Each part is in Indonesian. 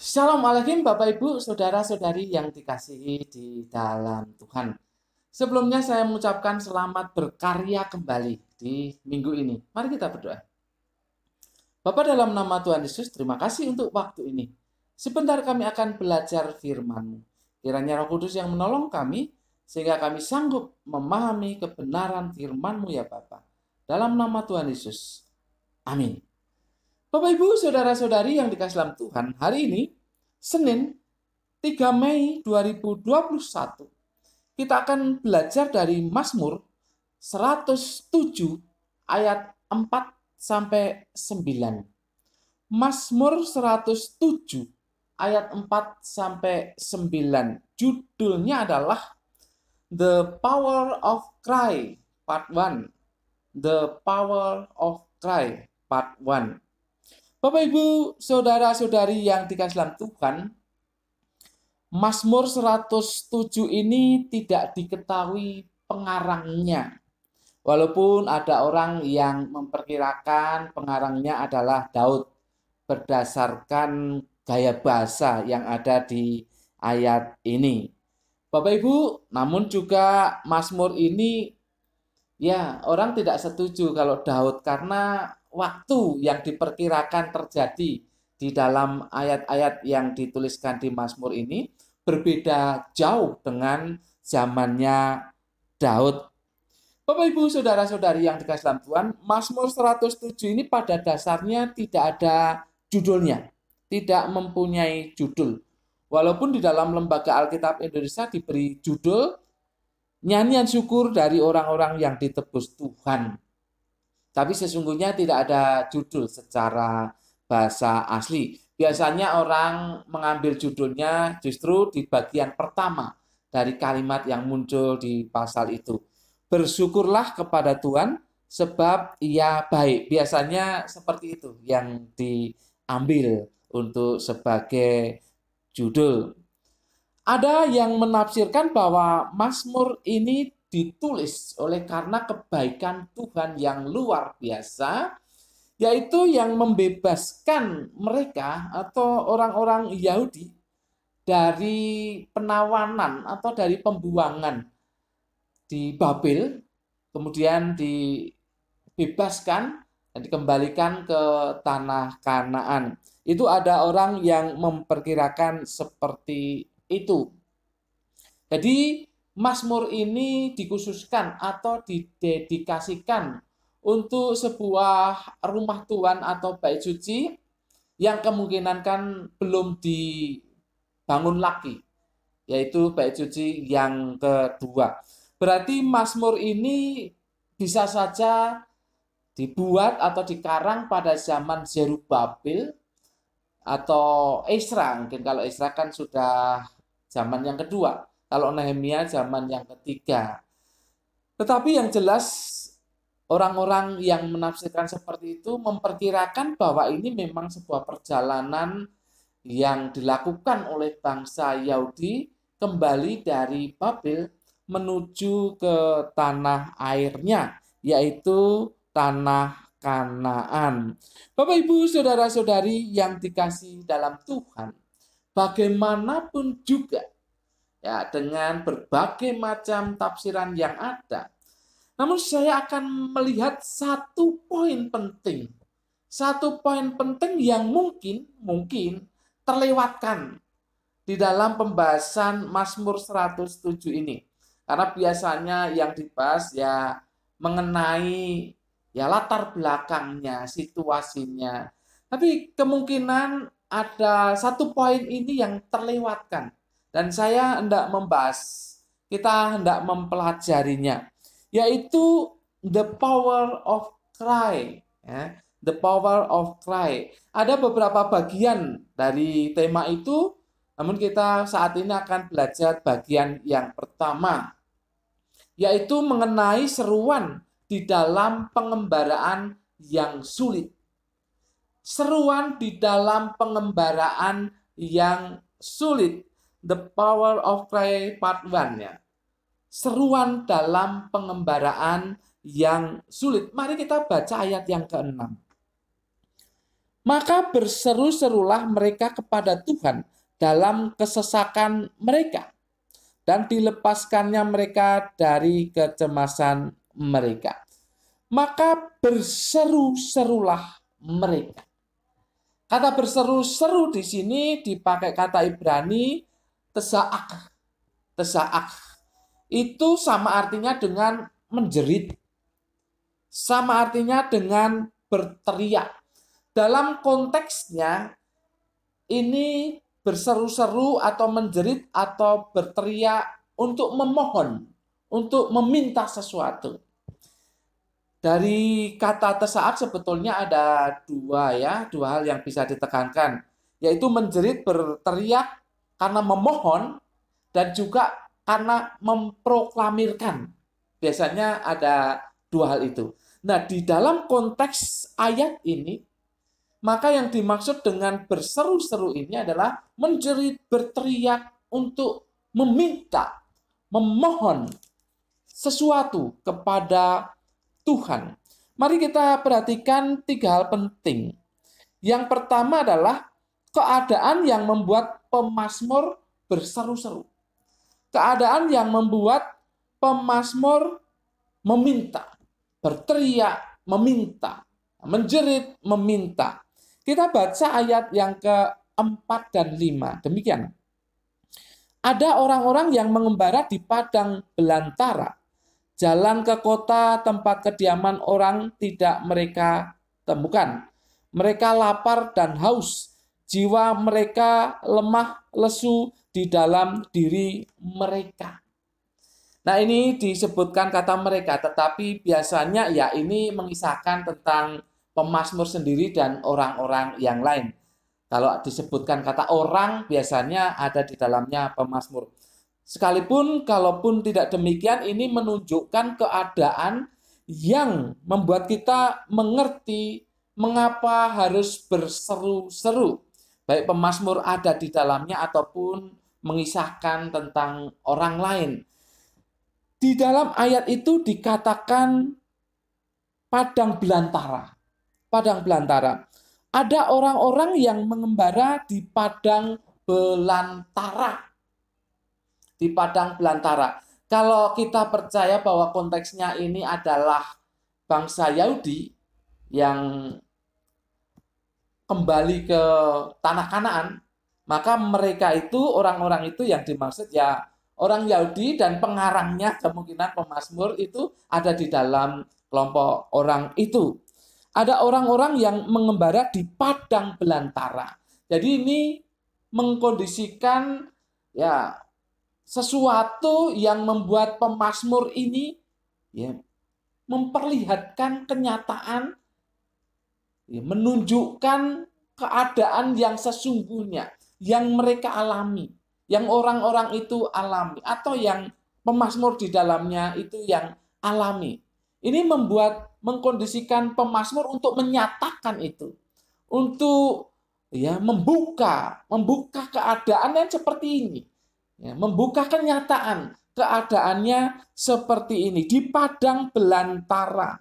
Shalom alaikum Bapak Ibu, Saudara-saudari yang dikasihi di dalam Tuhan. Sebelumnya saya mengucapkan selamat berkarya kembali di minggu ini. Mari kita berdoa. Bapak dalam nama Tuhan Yesus, terima kasih untuk waktu ini. Sebentar kami akan belajar firman-Mu. Kiranya Roh Kudus yang menolong kami, sehingga kami sanggup memahami kebenaran firman-Mu ya Bapak. Dalam nama Tuhan Yesus. Amin. Bapak Ibu, Saudara-saudari yang dikasihi dalam Tuhan, hari ini Senin 3 Mei 2021 kita akan belajar dari Mazmur 107 ayat 4 sampai 9. Mazmur 107 ayat 4 sampai 9. Judulnya adalah The Power of Cry Part 1. The Power of Cry Part 1. Bapak Ibu, Saudara-saudari yang dikasihi dalam Tuhan, Mazmur 107 ini tidak diketahui pengarangnya. Walaupun ada orang yang memperkirakan pengarangnya adalah Daud berdasarkan gaya bahasa yang ada di ayat ini. Bapak Ibu, namun juga Mazmur ini ya orang tidak setuju kalau Daud karena waktu yang diperkirakan terjadi di dalam ayat-ayat yang dituliskan di Mazmur ini berbeda jauh dengan zamannya Daud. Bapak Ibu Saudara-saudari yang dikasihi dalam Tuhan, Mazmur 107 ini pada dasarnya tidak ada judulnya, tidak mempunyai judul. Walaupun di dalam Lembaga Alkitab Indonesia diberi judul Nyanyian Syukur dari Orang-orang yang Ditebus Tuhan. Tapi sesungguhnya tidak ada judul secara bahasa asli. Biasanya orang mengambil judulnya justru di bagian pertama dari kalimat yang muncul di pasal itu. Bersyukurlah kepada Tuhan sebab Ia baik. Biasanya seperti itu yang diambil untuk sebagai judul. Ada yang menafsirkan bahwa Mazmur ini ditulis oleh karena kebaikan Tuhan yang luar biasa, yaitu yang membebaskan mereka atau orang-orang Yahudi dari penawanan atau dari pembuangan di Babel, kemudian dibebaskan dan dikembalikan ke tanah Kanaan. Itu ada orang yang memperkirakan seperti itu. Jadi Mazmur ini dikhususkan atau didedikasikan untuk sebuah rumah Tuhan atau bait suci yang kemungkinan kan belum dibangun lagi, yaitu bait suci yang kedua. Berarti Mazmur ini bisa saja dibuat atau dikarang pada zaman Zerubabel atau Esra. Mungkin kalau Esra kan sudah zaman yang kedua. Kalau Nehemia zaman yang ketiga. Tetapi yang jelas orang-orang yang menafsirkan seperti itu memperkirakan bahwa ini memang sebuah perjalanan yang dilakukan oleh bangsa Yahudi kembali dari Babel menuju ke tanah airnya, yaitu tanah Kanaan. Bapak Ibu Saudara-saudari yang dikasihi dalam Tuhan, bagaimanapun juga ya dengan berbagai macam tafsiran yang ada. Namun saya akan melihat satu poin penting. Satu poin penting yang mungkin terlewatkan di dalam pembahasan Mazmur 107 ini. Karena biasanya yang dibahas ya mengenai ya latar belakangnya, situasinya. Tapi kemungkinan ada satu poin ini yang terlewatkan. Dan saya hendak membahas, kita hendak mempelajarinya, yaitu the power of cry. Ya, the power of cry. Ada beberapa bagian dari tema itu, namun kita saat ini akan belajar bagian yang pertama, yaitu mengenai seruan di dalam pengembaraan yang sulit. Seruan di dalam pengembaraan yang sulit. The Power of Cry Part 1 ya. Seruan dalam pengembaraan yang sulit. Mari kita baca ayat yang ke-6. Maka berseru-serulah mereka kepada Tuhan dalam kesesakan mereka, dan dilepaskannya mereka dari kecemasan mereka. Maka berseru-serulah mereka. Kata berseru-seru di sini dipakai kata Ibrani tesaak. Tesaak. Itu sama artinya dengan menjerit. Sama artinya dengan berteriak. Dalam konteksnya, ini berseru-seru atau menjerit atau berteriak untuk memohon, untuk meminta sesuatu. Dari kata tesaat sebetulnya ada dua hal yang bisa ditekankan, yaitu menjerit, berteriak karena memohon, dan juga karena memproklamirkan. Biasanya ada dua hal itu. Nah, di dalam konteks ayat ini, maka yang dimaksud dengan berseru-seru ini adalah menjerit, berteriak untuk meminta, memohon sesuatu kepada Tuhan. Mari kita perhatikan 3 hal penting. Yang pertama adalah keadaan yang membuat pemazmur berseru-seru. Keadaan yang membuat pemazmur meminta, berteriak, meminta, menjerit, meminta. Kita baca ayat yang ke-4 dan 5. Demikian. Ada orang-orang yang mengembara di padang belantara. Jalan ke kota tempat kediaman orang tidak mereka temukan. Mereka lapar dan haus. Jiwa mereka lemah lesu di dalam diri mereka. Nah, ini disebutkan kata mereka, tetapi biasanya ya ini mengisahkan tentang pemazmur sendiri dan orang-orang yang lain. Kalau disebutkan kata orang, biasanya ada di dalamnya pemazmur. Sekalipun, kalaupun tidak demikian, ini menunjukkan keadaan yang membuat kita mengerti mengapa harus berseru-seru. Baik pemazmur ada di dalamnya ataupun mengisahkan tentang orang lain. Di dalam ayat itu dikatakan padang belantara. Padang belantara. Ada orang-orang yang mengembara di padang belantara. Di padang belantara. Kalau kita percaya bahwa konteksnya ini adalah bangsa Yahudi yang kembali ke tanah Kanaan, maka mereka itu, orang-orang itu yang dimaksud ya orang Yahudi, dan pengarangnya kemungkinan pemazmur itu ada di dalam kelompok orang itu. Ada orang-orang yang mengembara di padang belantara. Jadi ini mengkondisikan ya sesuatu yang membuat pemazmur ini ya memperlihatkan kenyataan, ya, menunjukkan keadaan yang sesungguhnya yang mereka alami, yang orang-orang itu alami, atau yang pemazmur di dalamnya itu yang alami. Ini mengkondisikan pemazmur untuk menyatakan itu, untuk ya membuka keadaan yang seperti ini, ya, membuka kenyataan keadaannya seperti ini di padang belantara.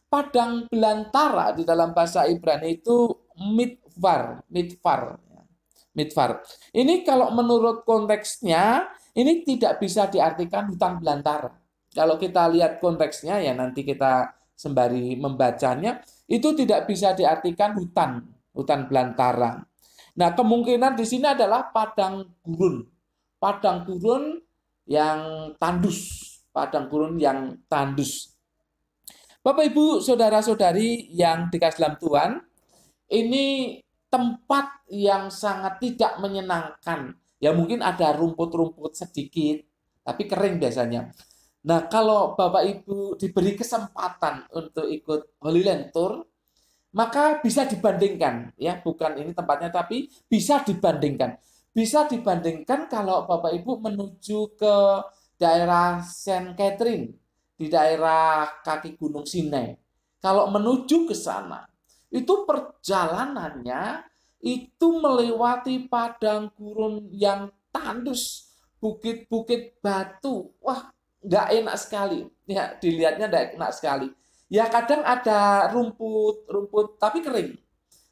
Padang belantara di dalam bahasa Ibrani itu midvar. Midvar. Ini kalau menurut konteksnya, ini tidak bisa diartikan hutan belantara. Kalau kita lihat konteksnya, ya nanti kita sembari membacanya, itu tidak bisa diartikan hutan belantara. Nah, kemungkinan di sini adalah padang gurun. Padang gurun yang tandus. Padang gurun yang tandus. Bapak, Ibu, saudara-saudari yang dikasih dalam Tuhan, ini tempat yang sangat tidak menyenangkan. Ya mungkin ada rumput-rumput sedikit, tapi kering biasanya. Nah, kalau Bapak Ibu diberi kesempatan untuk ikut Holy Land Tour, maka bisa dibandingkan, ya bukan ini tempatnya, tapi bisa dibandingkan. Bisa dibandingkan kalau Bapak Ibu menuju ke daerah Saint Catherine, di daerah kaki Gunung Sinai. Kalau menuju ke sana, itu perjalanannya itu melewati padang gurun yang tandus, bukit-bukit batu. Wah, nggak enak sekali. Ya, dilihatnya nggak enak sekali. Ya kadang ada rumput tapi kering.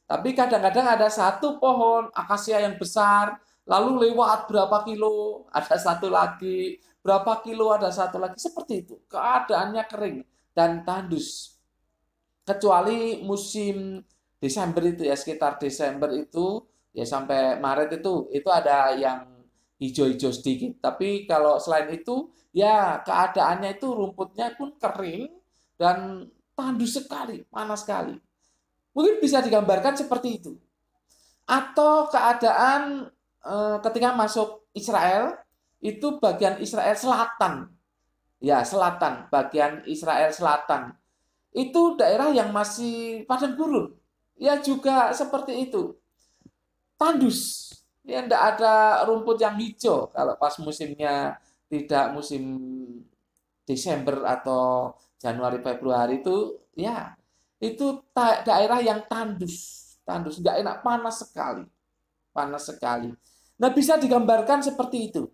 Tapi kadang-kadang ada satu pohon akasia yang besar, lalu lewat berapa kilo, ada satu lagi, berapa kilo ada satu lagi, seperti itu. Keadaannya kering dan tandus. Kecuali musim Desember itu ya, sekitar Desember itu ya sampai Maret itu ada yang hijau-hijau sedikit. Tapi kalau selain itu ya keadaannya itu rumputnya pun kering dan tandus sekali, panas sekali. Mungkin bisa digambarkan seperti itu. Atau keadaan ketika masuk Israel, itu bagian Israel Selatan. Ya, selatan, bagian Israel Selatan. Itu daerah yang masih padang gurun. Ya juga seperti itu. Tandus. Ya, tidak ada rumput yang hijau kalau pas musimnya tidak musim Desember atau Januari Februari itu ya itu daerah yang tandus nggak enak, panas sekali. Nah, bisa digambarkan seperti itu,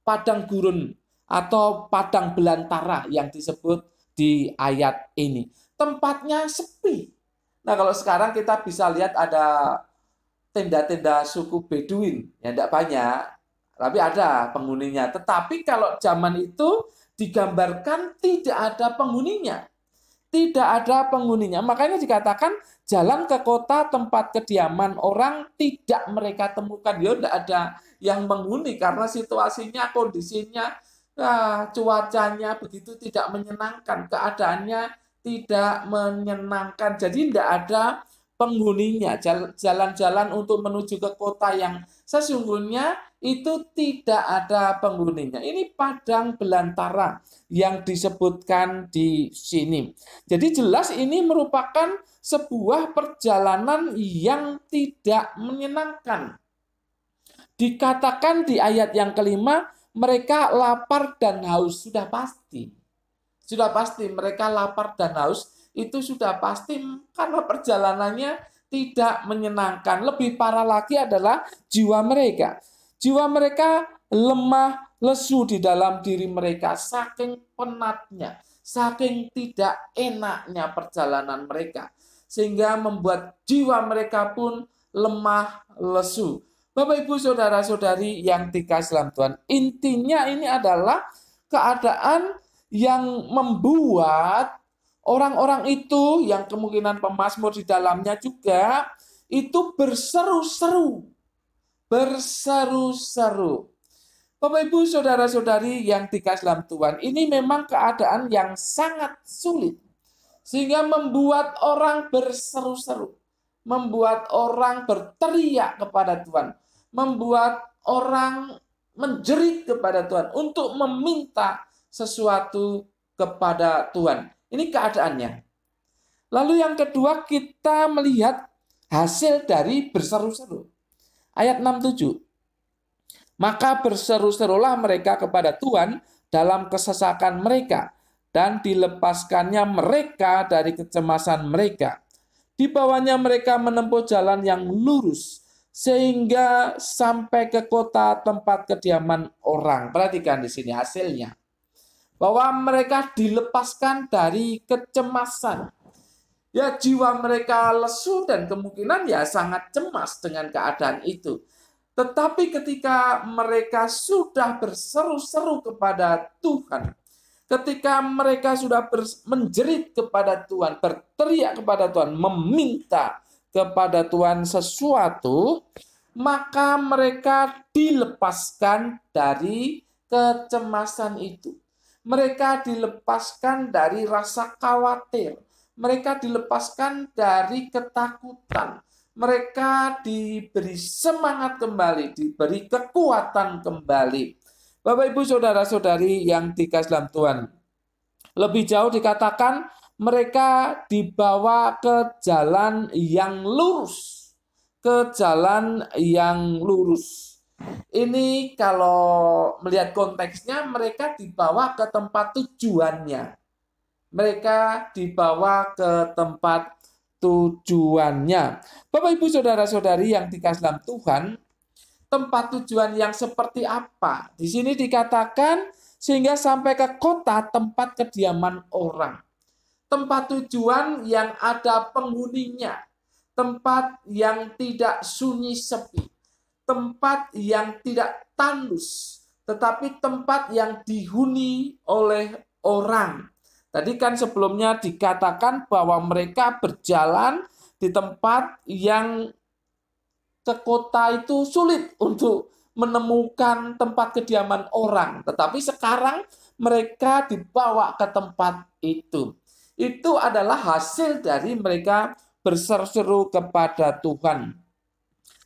padang gurun atau padang belantara yang disebut di ayat ini, tempatnya sepi. Nah, kalau sekarang kita bisa lihat ada tenda-tenda suku Beduin, ya tidak banyak, tapi ada penghuninya. Tetapi kalau zaman itu digambarkan tidak ada penghuninya. Tidak ada penghuninya. Makanya dikatakan jalan ke kota tempat kediaman orang tidak mereka temukan. Ya tidak ada yang menghuni karena situasinya, kondisinya, cuacanya begitu tidak menyenangkan. Keadaannya tidak menyenangkan. Jadi tidak ada penghuninya. Jalan-jalan untuk menuju ke kota yang sesungguhnya itu tidak ada penghuninya. Ini padang belantara yang disebutkan di sini. Jadi jelas ini merupakan sebuah perjalanan yang tidak menyenangkan. Dikatakan di ayat yang kelima, mereka lapar dan haus. Sudah pasti. Sudah pasti mereka lapar dan haus. Itu sudah pasti karena perjalanannya tidak menyenangkan. Lebih parah lagi adalah jiwa mereka. Jiwa mereka lemah, lesu di dalam diri mereka. Saking penatnya, saking tidak enaknya perjalanan mereka. Sehingga membuat jiwa mereka pun lemah, lesu. Bapak, Ibu, Saudara-saudari yang dikasihi dalam Tuhan, intinya ini adalah keadaan yang membuat orang-orang itu yang kemungkinan pemazmur di dalamnya juga itu berseru-seru. Berseru-seru. Bapak, Ibu, Saudara-saudari yang dikasihi dalam Tuhan, ini memang keadaan yang sangat sulit. Sehingga membuat orang berseru-seru. Membuat orang berteriak kepada Tuhan. Membuat orang menjerit kepada Tuhan untuk meminta sesuatu kepada Tuhan. Ini keadaannya. Lalu yang kedua, kita melihat hasil dari berseru-seru. Ayat 67. Maka berseru-serulah mereka kepada Tuhan dalam kesesakan mereka, dan dilepaskannya mereka dari kecemasan mereka. Dibawanya mereka menempuh jalan yang lurus, sehingga sampai ke kota tempat kediaman orang. Perhatikan di sini hasilnya. Bahwa mereka dilepaskan dari kecemasan. Ya, jiwa mereka lesu dan kemungkinan ya sangat cemas dengan keadaan itu. Tetapi ketika mereka sudah berseru-seru kepada Tuhan, ketika mereka sudah menjerit kepada Tuhan, berteriak kepada Tuhan, meminta kepada Tuhan sesuatu, maka mereka dilepaskan dari kecemasan itu. Mereka dilepaskan dari rasa khawatir. Mereka dilepaskan dari ketakutan. Mereka diberi semangat kembali, diberi kekuatan kembali. Bapak, Ibu, Saudara-saudari yang dikasihi dalam Tuhan, lebih jauh dikatakan mereka dibawa ke jalan yang lurus. Ke jalan yang lurus. Ini kalau melihat konteksnya, mereka dibawa ke tempat tujuannya. Mereka dibawa ke tempat tujuannya. Bapak, Ibu, Saudara-saudari yang dikasihi dalam Tuhan, tempat tujuan yang seperti apa? Di sini dikatakan sehingga sampai ke kota tempat kediaman orang. Tempat tujuan yang ada penghuninya. tempat yang tidak sunyi sepi, tempat yang tidak tandus, tetapi tempat yang dihuni oleh orang. Tadi kan sebelumnya dikatakan bahwa mereka berjalan di tempat yang ke kota itu sulit untuk menemukan tempat kediaman orang. Tetapi sekarang mereka dibawa ke tempat itu. Itu adalah hasil dari mereka berseru-seru kepada Tuhan.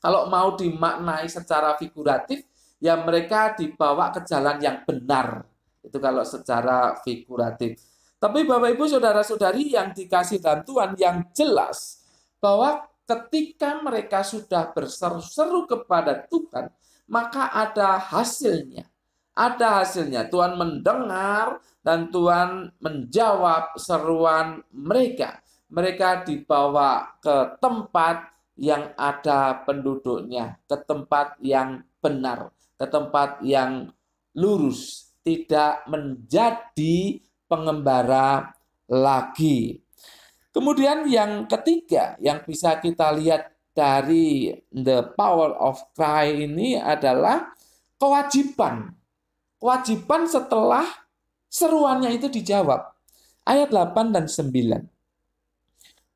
Kalau mau dimaknai secara figuratif, ya mereka dibawa ke jalan yang benar. Itu kalau secara figuratif. Tapi Bapak Ibu Saudara-saudari yang dikasih dalam Tuhan, yang jelas bahwa ketika mereka sudah berseru-seru kepada Tuhan, maka ada hasilnya. Ada hasilnya. Tuhan mendengar dan Tuhan menjawab seruan mereka. Mereka dibawa ke tempat yang ada penduduknya, ke tempat yang benar, ke tempat yang lurus, tidak menjadi pengembara lagi. Kemudian yang ketiga yang bisa kita lihat dari the power of Christ ini adalah kewajiban. Kewajiban setelah seruannya itu dijawab. Ayat 8 dan 9.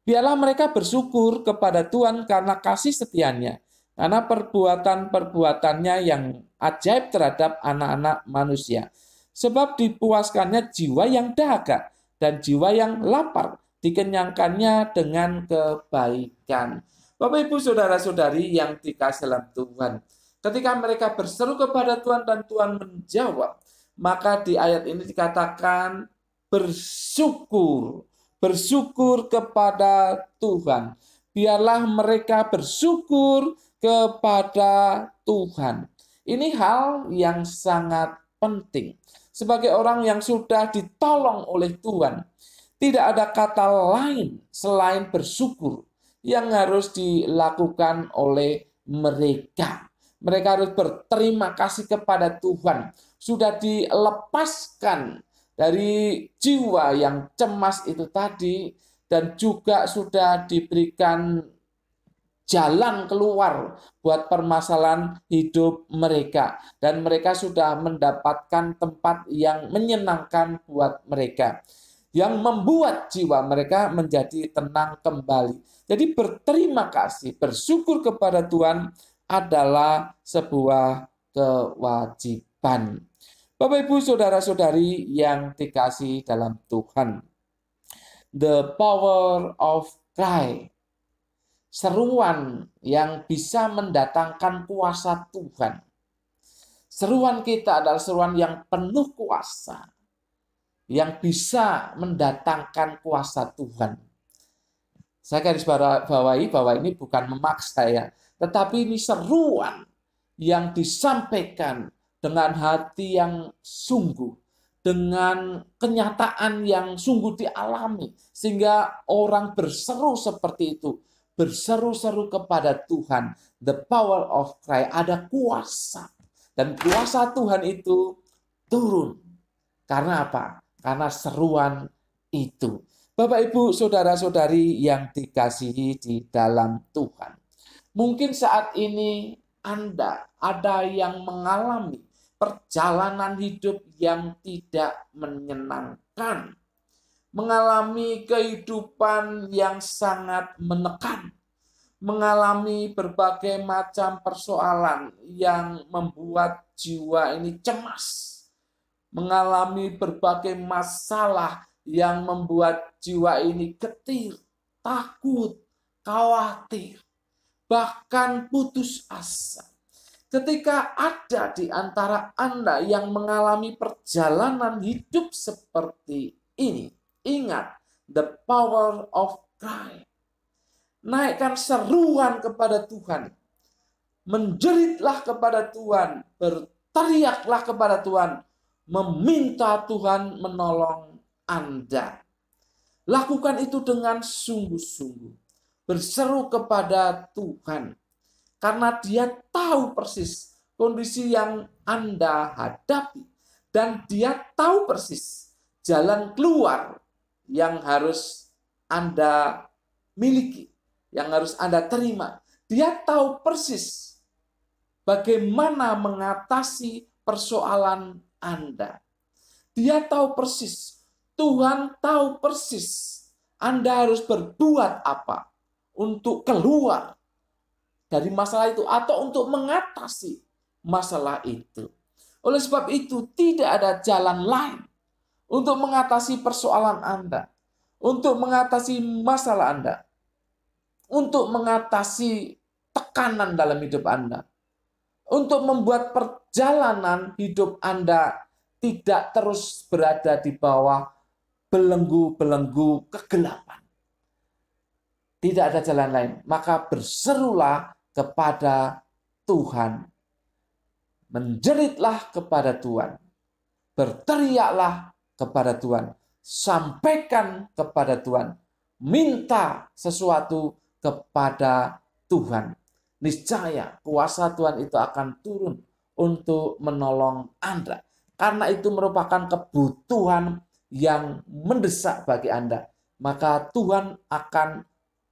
Biarlah mereka bersyukur kepada Tuhan karena kasih setianya, karena perbuatan-perbuatannya yang ajaib terhadap anak-anak manusia. Sebab dipuaskannya jiwa yang dahaga dan jiwa yang lapar, dikenyangkannya dengan kebaikan. Bapak Ibu Saudara-saudari yang dikasihi dalam Tuhan, ketika mereka berseru kepada Tuhan dan Tuhan menjawab, maka di ayat ini dikatakan bersyukur. Bersyukur kepada Tuhan. Biarlah mereka bersyukur kepada Tuhan. Ini hal yang sangat penting. Sebagai orang yang sudah ditolong oleh Tuhan, tidak ada kata lain selain bersyukur yang harus dilakukan oleh mereka. Mereka harus berterima kasih kepada Tuhan. Sudah dilepaskan dari jiwa yang cemas itu tadi, dan juga sudah diberikan jalan keluar buat permasalahan hidup mereka, dan mereka sudah mendapatkan tempat yang menyenangkan buat mereka, yang membuat jiwa mereka menjadi tenang kembali. Jadi berterima kasih, bersyukur kepada Tuhan adalah sebuah kewajiban. Bapak Ibu Saudara-saudari yang dikasihi dalam Tuhan, the power of Christ, seruan yang bisa mendatangkan kuasa Tuhan. Seruan kita adalah seruan yang penuh kuasa, yang bisa mendatangkan kuasa Tuhan. Saya garis bawahi bahwa ini bukan memaksa ya, tetapi ini seruan yang disampaikan dengan hati yang sungguh, dengan kenyataan yang sungguh dialami, sehingga orang berseru seperti itu, berseru-seru kepada Tuhan. The power of Christ, ada kuasa, dan kuasa Tuhan itu turun. Karena apa? Karena seruan itu. Bapak Ibu Saudara-saudari yang dikasihi di dalam Tuhan, mungkin saat ini Anda ada yang mengalami perjalanan hidup yang tidak menyenangkan, mengalami kehidupan yang sangat menekan, mengalami berbagai macam persoalan yang membuat jiwa ini cemas, mengalami berbagai masalah yang membuat jiwa ini getir, takut, khawatir, bahkan putus asa. Ketika ada di antara Anda yang mengalami perjalanan hidup seperti ini, ingat the power of Christ. Naikkan seruan kepada Tuhan. Menjeritlah kepada Tuhan, berteriaklah kepada Tuhan, meminta Tuhan menolong Anda. Lakukan itu dengan sungguh-sungguh. Berseru kepada Tuhan. Karena Dia tahu persis kondisi yang Anda hadapi. Dan Dia tahu persis jalan keluar yang harus Anda miliki. yang harus Anda terima. Dia tahu persis bagaimana mengatasi persoalan Anda. Dia tahu persis, Tuhan tahu persis Anda harus berbuat apa untuk keluar dari masalah itu atau untuk mengatasi masalah itu. Oleh sebab itu, tidak ada jalan lain untuk mengatasi persoalan Anda, untuk mengatasi masalah Anda, untuk mengatasi tekanan dalam hidup Anda, untuk membuat perjalanan hidup Anda tidak terus berada di bawah belenggu-belenggu kegelapan. Tidak ada jalan lain, maka berserulah kepada Tuhan. Menjeritlah kepada Tuhan. Berteriaklah kepada Tuhan. Sampaikan kepada Tuhan. Minta sesuatu kepada Tuhan. Niscaya kuasa Tuhan itu akan turun untuk menolong Anda. Karena itu merupakan kebutuhan yang mendesak bagi Anda. Maka Tuhan akan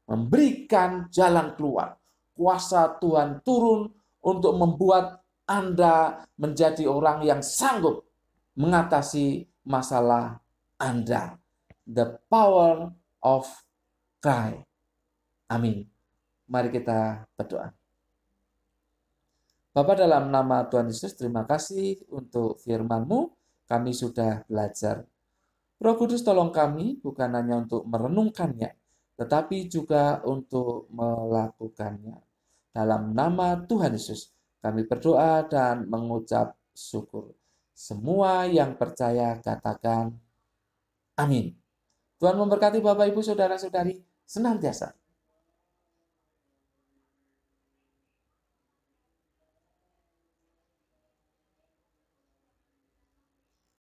memberikan jalan keluar. Kuasa Tuhan turun untuk membuat Anda menjadi orang yang sanggup mengatasi masalah Anda. The power of Christ. Amin. Mari kita berdoa. Bapa, dalam nama Tuhan Yesus, terima kasih untuk firman-Mu. Kami sudah belajar. Roh Kudus, tolong kami bukan hanya untuk merenungkannya, tetapi juga untuk melakukannya. Dalam nama Tuhan Yesus, kami berdoa dan mengucap syukur. Semua yang percaya katakan amin. Tuhan memberkati Bapak, Ibu, Saudara-saudari senantiasa